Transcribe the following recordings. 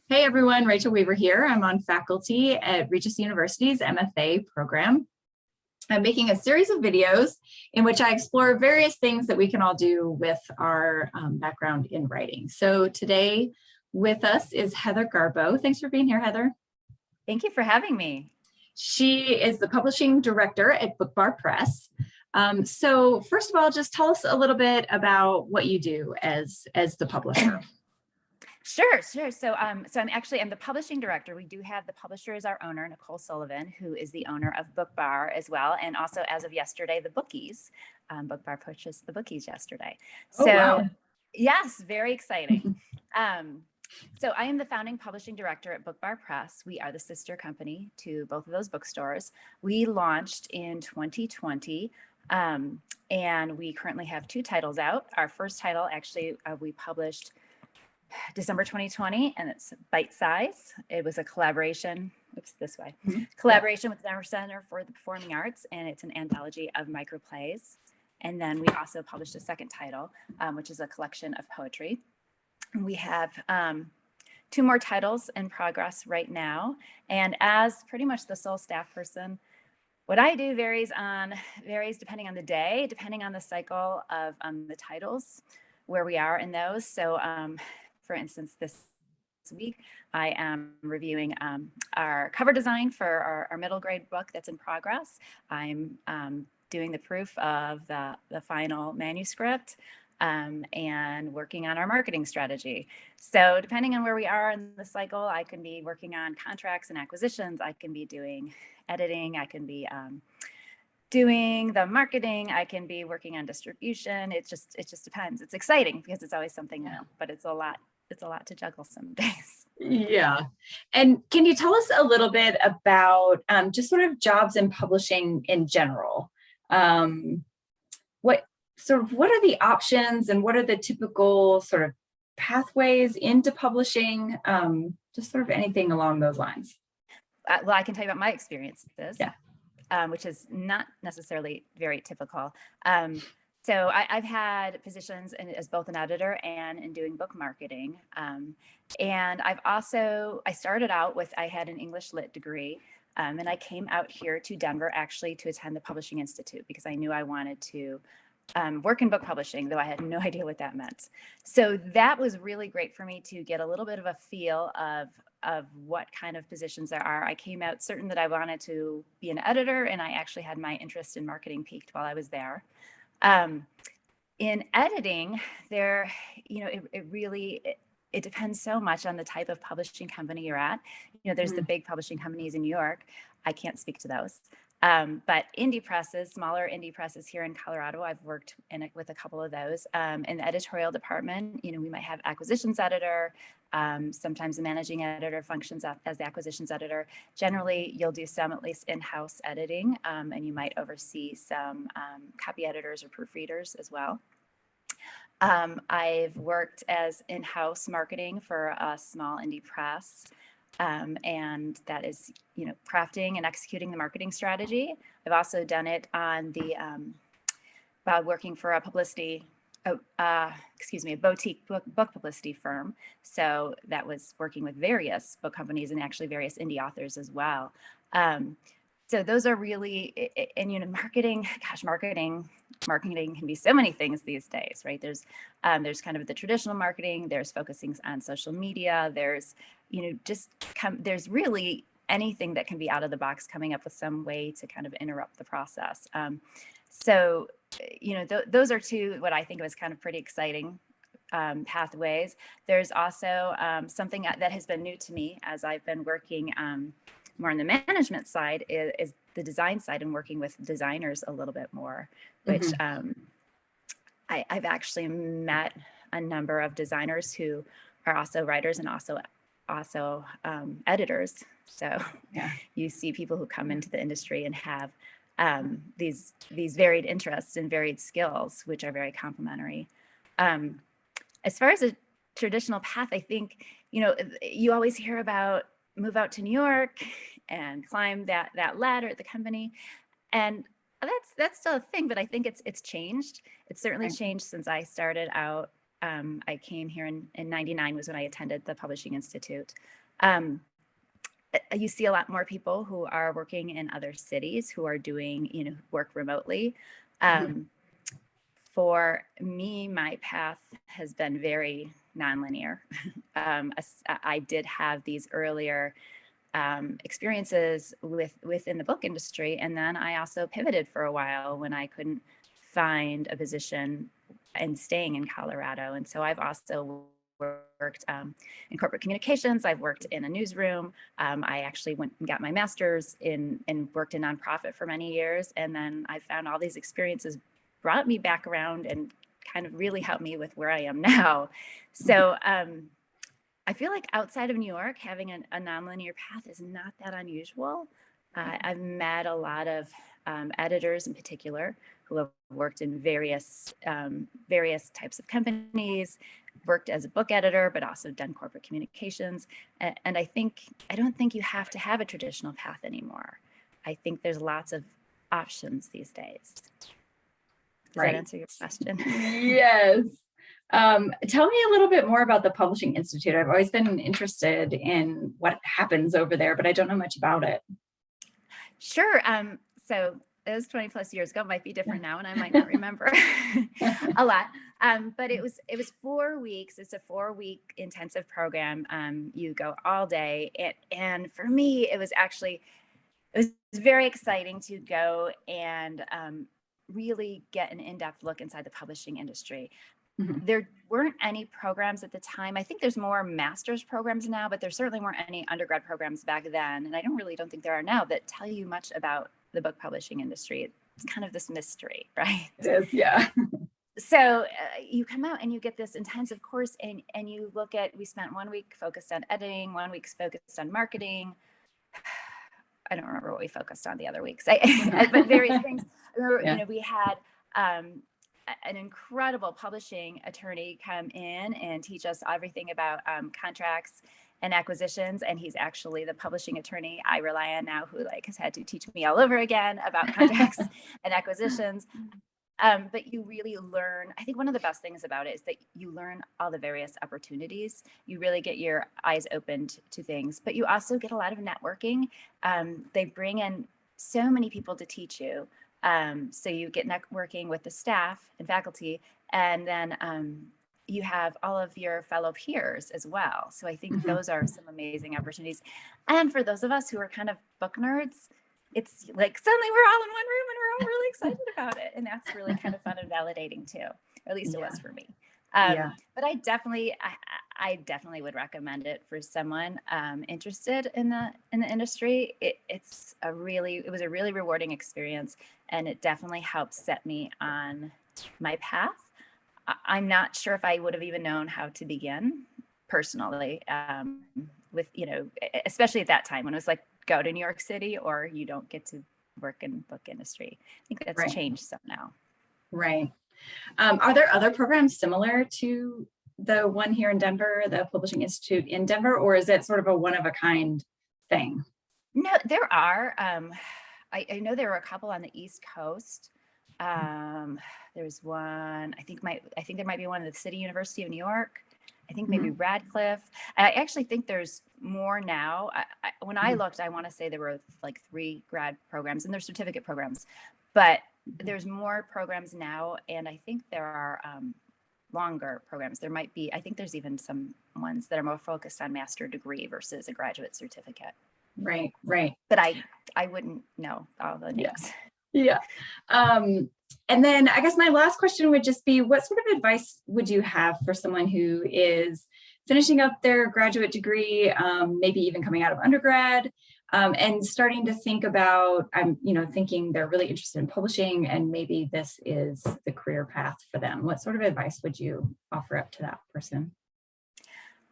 Hey everyone, Rachel Weaver here. I'm on faculty at Regis University's MFA program. I'm making a series of videos in which I explore various things that we can all do with our background in writing. So today with us is Heather Garbo. Thanks for being here, Heather. Thank you for having me. She is the publishing director at BookBar Press. So first of all, just tell us a little bit about what you do as the publisher. Sure. So I'm the publishing director. We do have the publisher as our owner, Nicole Sullivan, who is the owner of BookBar as well. And also as of yesterday, the bookies. BookBar purchased the bookies yesterday. So wow. Yes, very exciting. So I am the founding publishing director at BookBar Press. We are the sister company to both of those bookstores. We launched in 2020. And we currently have 2 titles out. Our first title, actually, we published December 2020, and it's Bite Size. It was a collaboration, collaboration with the Denver Center for the Performing Arts, and it's an anthology of microplays. And then we also published a second title, which is a collection of poetry. We have 2 more titles in progress right now. And as pretty much the sole staff person, what I do varies depending on the day, depending on the cycle of the titles, where we are in those. So for instance, this week, I am reviewing our cover design for our middle grade book that's in progress. I'm doing the proof of the final manuscript and working on our marketing strategy. So depending on where we are in the cycle, I can be working on contracts and acquisitions. I can be doing editing. I can be doing the marketing. I can be working on distribution. It just depends. It's exciting because it's always something new, but it's a lot to juggle some days. Yeah. And can you tell us a little bit about just sort of jobs in publishing in general? What are the options and what are the typical sort of pathways into publishing? Just sort of anything along those lines. Well, I can tell you about my experiences, which is not necessarily very typical. So I've had positions as both an editor and in doing book marketing. And I started out I had an English Lit degree, and I came out here to Denver actually to attend the Publishing Institute because I knew I wanted to work in book publishing, though I had no idea what that meant. So that was really great for me to get a little bit of a feel of what kind of positions there are. I came out certain that I wanted to be an editor, and I actually had my interest in marketing peaked while I was there. In editing, it depends so much on the type of publishing company you're at. There's the big publishing companies in New York. I can't speak to those. But indie presses, smaller indie presses here in Colorado, I've worked with a couple of those. In the editorial department, we might have acquisitions editor. Sometimes the managing editor functions as the acquisitions editor. Generally, you'll do some at least in-house editing, and you might oversee some copy editors or proofreaders as well. I've worked as in-house marketing for a small indie press. And that is, crafting and executing the marketing strategy. I've also done it on while working for a boutique book publicity firm. So that was working with various book companies and actually various indie authors as well. So those are really, and marketing can be so many things these days, right? There's kind of the traditional marketing, there's focusing on social media, there's, there's really anything that can be out of the box coming up with some way to kind of interrupt the process. So, those are 2, what I think was kind of pretty exciting pathways. There's also something that has been new to me as I've been working more on the management side is the design side and working with designers a little bit more, which I've actually met a number of designers who are also writers and also editors. So you see people who come into the industry and have these varied interests and varied skills, which are very complementary. As far as a traditional path, I think, you always hear about move out to New York and climb that ladder at the company. And that's still a thing, but I think it's changed. It's certainly changed since I started out I came here in 99 was when I attended the Publishing Institute. You see a lot more people who are working in other cities who are doing, work remotely. For me, my path has been very nonlinear. I did have these earlier experiences within the book industry, and then I also pivoted for a while when I couldn't find a position and staying in Colorado. And so I've also worked in corporate communications. I've worked in a newsroom. I actually went and got my master's and worked in nonprofit for many years. And then I found all these experiences brought me back around and kind of really helped me with where I am now. So I feel like outside of New York, having a nonlinear path is not that unusual. I've met a lot of editors in particular who have worked in various types of companies, worked as a book editor, but also done corporate communications. And I don't think you have to have a traditional path anymore. I think there's lots of options these days. Does that answer your question? Yes. Tell me a little bit more about the Publishing Institute. I've always been interested in what happens over there, but I don't know much about it. Sure. So it was 20 plus years ago. It might be different now, and I might not remember a lot. But it was 4 weeks. It's a 4-week intensive program. You go all day, and for me, it was very exciting to go and really get an in-depth look inside the publishing industry. There weren't any programs at the time. I think there's more master's programs now, but there certainly weren't any undergrad programs back then. And I don't think there are now that tell you much about the book publishing industry. It's kind of this mystery, right? It is, yeah. So you come out and you get this intensive course and you look at, we spent 1 week focused on editing, 1 week focused on marketing. I don't remember what we focused on the other weeks, but various things. We had an incredible publishing attorney come in and teach us everything about contracts and acquisitions. And he's actually the publishing attorney I rely on now, who has had to teach me all over again about contracts and acquisitions. But you really learn, I think one of the best things about it is that you learn all the various opportunities. You really get your eyes opened to things, but you also get a lot of networking. They bring in so many people to teach you. So you get networking with the staff and faculty, and then you have all of your fellow peers as well. So I think those are some amazing opportunities. And for those of us who are kind of book nerds, it's like suddenly we're all in one room and we're all really excited about it. And that's really kind of fun and validating too, or at least it was for me. But I definitely would recommend it for someone interested in the industry. It was a really rewarding experience, and it definitely helped set me on my path. I'm not sure if I would have even known how to begin personally with, especially at that time when it was like, go to New York City or you don't get to work in book industry. I think that's changed some now. Right. Are there other programs similar to the one here in Denver, the Publishing Institute in Denver, or is it sort of a one-of-a-kind thing? No, there are. I know there were a couple on the East Coast. There's one, I think there might be one at the City University of New York. I think maybe Radcliffe. I actually think there's more now. When I looked, I want to say there were like 3 grad programs, and there's certificate programs, but there's more programs now. And I think there are longer programs. There might be, I think there's even some ones that are more focused on master degree versus a graduate certificate. Right. But I wouldn't know all the names. Yeah. And then I guess my last question would just be, what sort of advice would you have for someone who is finishing up their graduate degree, maybe even coming out of undergrad, and starting to think about, thinking they're really interested in publishing and maybe this is the career path for them? What sort of advice would you offer up to that person?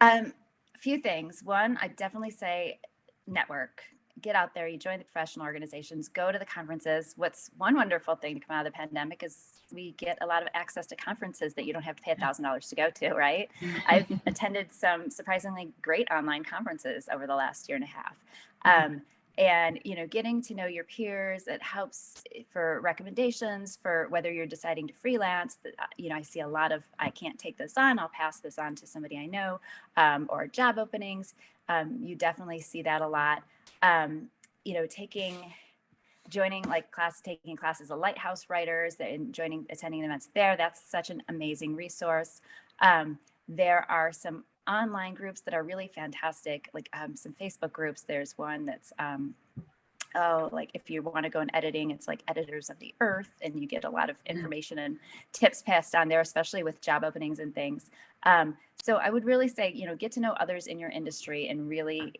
A few things. One, I'd definitely say network. Get out there, you join the professional organizations, go to the conferences. What's one wonderful thing to come out of the pandemic is we get a lot of access to conferences that you don't have to pay $1,000 to go to, right? I've attended some surprisingly great online conferences over the last year and a half. And, getting to know your peers, it helps for recommendations for whether you're deciding to freelance. I see a lot of, I can't take this on, I'll pass this on to somebody I know, or job openings. You definitely see that a lot. Taking classes of Lighthouse writers and attending events there. That's such an amazing resource. There are some online groups that are really fantastic, like some Facebook groups. There's one that's like if you want to go in editing, it's like Editors of the Earth, and you get a lot of information and tips passed on there, especially with job openings and things. So I would really say, get to know others in your industry and really,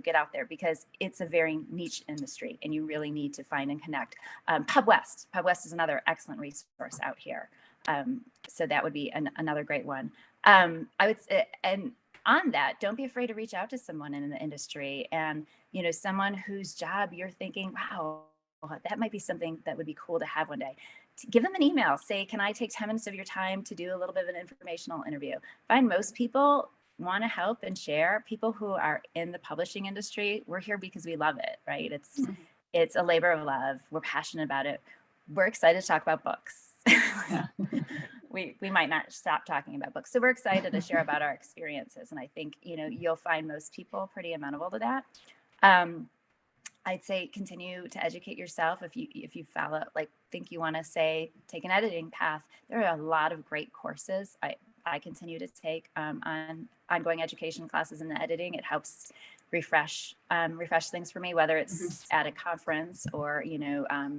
get out there, because it's a very niche industry and you really need to find and connect. PubWest is another excellent resource out here. So that would be another great one. I would say, and on that, don't be afraid to reach out to someone in the industry, and someone whose job you're thinking, wow, that might be something that would be cool to have one day. Give them an email. Say, can I take 10 minutes of your time to do a little bit of an informational interview? Find most people want to help and share. People who are in the publishing industry, we're here because we love it, right? It's a labor of love. We're passionate about it. We're excited to talk about books. Yeah. We might not stop talking about books. So we're excited to share about our experiences. And I think, you'll find most people pretty amenable to that. I'd say continue to educate yourself. If you follow, think you want to take an editing path, there are a lot of great courses. I continue to take on ongoing education classes in the editing. It helps refresh things for me, whether it's at a conference or,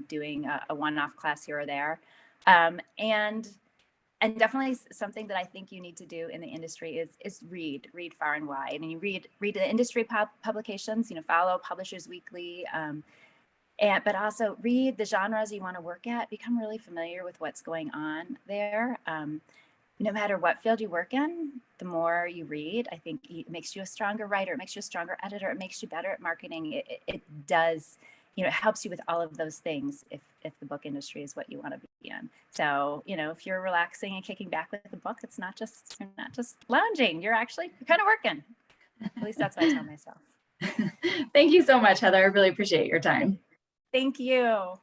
doing a one-off class here or there. And definitely something that I think you need to do in the industry is read far and wide. And you read the industry publications, follow Publishers Weekly, but also read the genres you want to work at. Become really familiar with what's going on there. No matter what field you work in, the more you read, I think it makes you a stronger writer. It makes you a stronger editor. It makes you better at marketing. It does. It helps you with all of those things if the book industry is what you want to be in. So, if you're relaxing and kicking back with the book, you're not just lounging, you're kind of working. At least that's what I tell myself. Thank you so much, Heather. I really appreciate your time. Thank you.